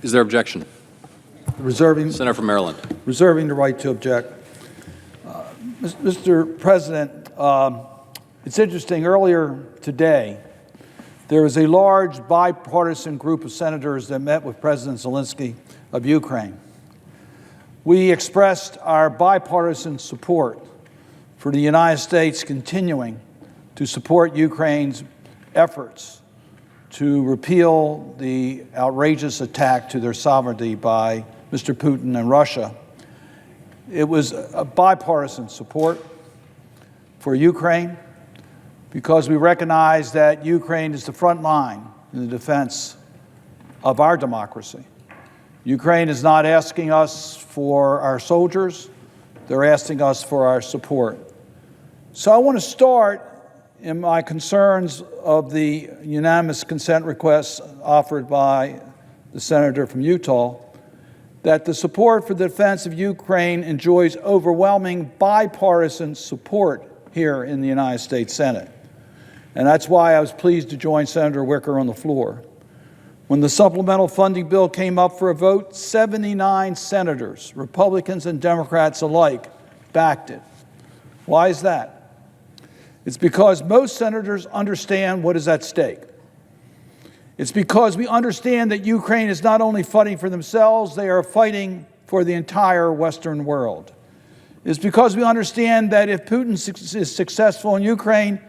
Is there objection? Reserving Senator from Maryland. Reserving the right to object. Mr. President, it's interesting. Earlier today, there was a large bipartisan group of senators that met with President Zelensky of Ukraine. We expressed our bipartisan support for the United States continuing to support Ukraine's efforts to repeal the outrageous attack to their sovereignty by Mr. Putin and Russia. It was a bipartisan support for Ukraine because we recognize that Ukraine is the front line in the defense of our democracy. Ukraine is not asking us for our soldiers, they're asking us for our support. So I want to start in my concerns of the unanimous consent request offered by the senator from Utah, that the support for the defense of Ukraine enjoys overwhelming bipartisan support here in the United States Senate. And that's why I was pleased to join Senator Wicker on the floor. When the supplemental funding bill came up for a vote, 79 senators, Republicans and Democrats alike, backed it. Why is that? It's because most senators understand what is at stake. It's because we understand that Ukraine is not only fighting for themselves, they are fighting for the entire Western world. It's because we understand that if Putin is successful in Ukraine,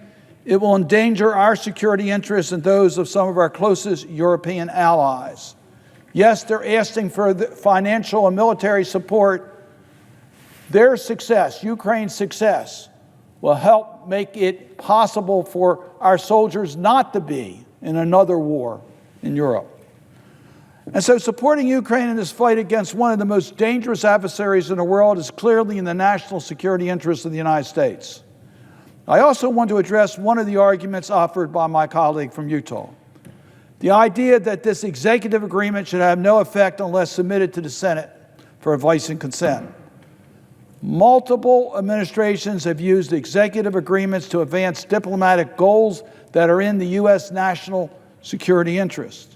it will endanger our security interests and those of some of our closest European allies. Yes, they're asking for the financial and military support. Their success, Ukraine's success, will help make it possible for our soldiers not to be in another war in Europe. And so supporting Ukraine in this fight against one of the most dangerous adversaries in the world is clearly in the national security interests of the United States. I also want to address one of the arguments offered by my colleague from Utah. The idea that this executive agreement should have no effect unless submitted to the Senate for advice and consent. Multiple administrations have used executive agreements to advance diplomatic goals that are in the U.S. national security interest.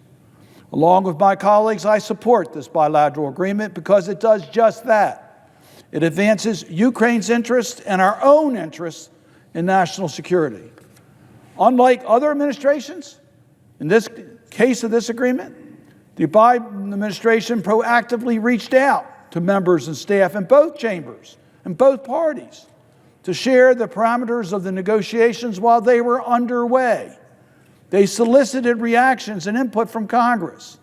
Along with my colleagues, I support this bilateral agreement because it does just that. It advances Ukraine's interests and our own interests in national security. Unlike other administrations, in this case of this agreement, the Biden administration proactively reached out to members and staff in both chambers and both parties to share the parameters of the negotiations while they were underway. They solicited reactions and input from Congress,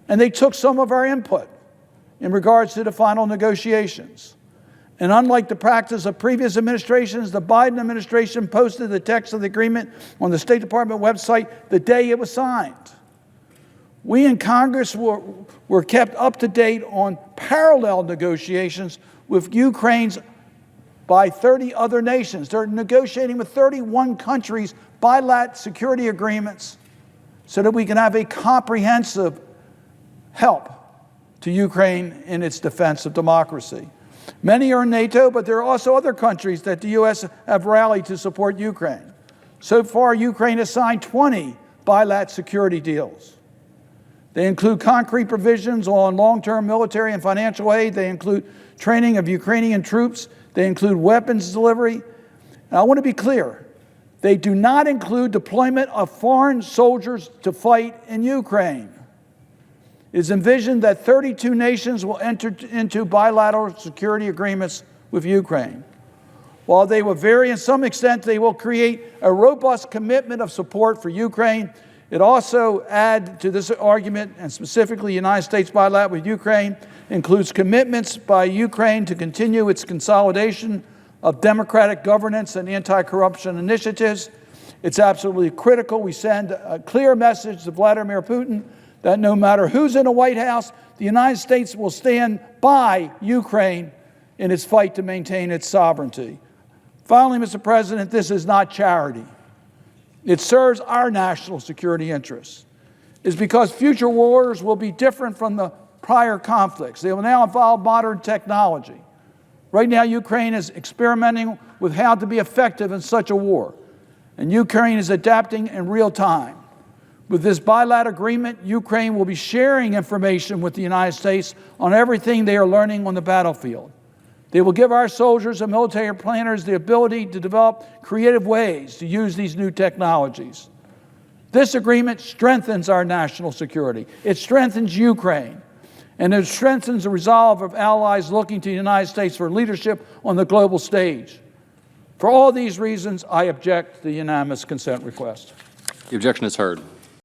and they took some of our input in regards to the final negotiations. And unlike the practice of previous administrations, the Biden administration posted the text of the agreement on the State Department website the day it was signed. We in Congress were kept up to date on parallel negotiations with Ukraine's by 30 other nations. They're negotiating with 31 countries bilateral security agreements so that we can have a comprehensive help to Ukraine in its defense of democracy. Many are in NATO, but there are also other countries that the U.S. have rallied to support Ukraine. So far, Ukraine has signed 20 bilateral security deals. They include concrete provisions on long-term military and financial aid. They include training of Ukrainian troops. They include weapons delivery. And I want to be clear, they do not include deployment of foreign soldiers to fight in Ukraine. It is envisioned that 32 nations will enter into bilateral security agreements with Ukraine. While they will vary in some extent, they will create a robust commitment of support for Ukraine. It also adds to this argument, and specifically the United States bilateral with Ukraine, includes commitments by Ukraine to continue its consolidation of democratic governance and anti-corruption initiatives. It's absolutely critical we send a clear message to Vladimir Putin that no matter who's in the White House, the United States will stand by Ukraine in its fight to maintain its sovereignty. Finally, Mr. President, this is not charity. It serves our national security interests. It's because future wars will be different from the prior conflicts. They will now involve modern technology. Right now, Ukraine is experimenting with how to be effective in such a war, and Ukraine is adapting in real time. With this bilateral agreement, Ukraine will be sharing information with the United States on everything they are learning on the battlefield. They will give our soldiers and military planners the ability to develop creative ways to use these new technologies. This agreement strengthens our national security. It strengthens Ukraine, and it strengthens the resolve of allies looking to the United States for leadership on the global stage. For all these reasons, I object to the unanimous consent request. The objection is heard.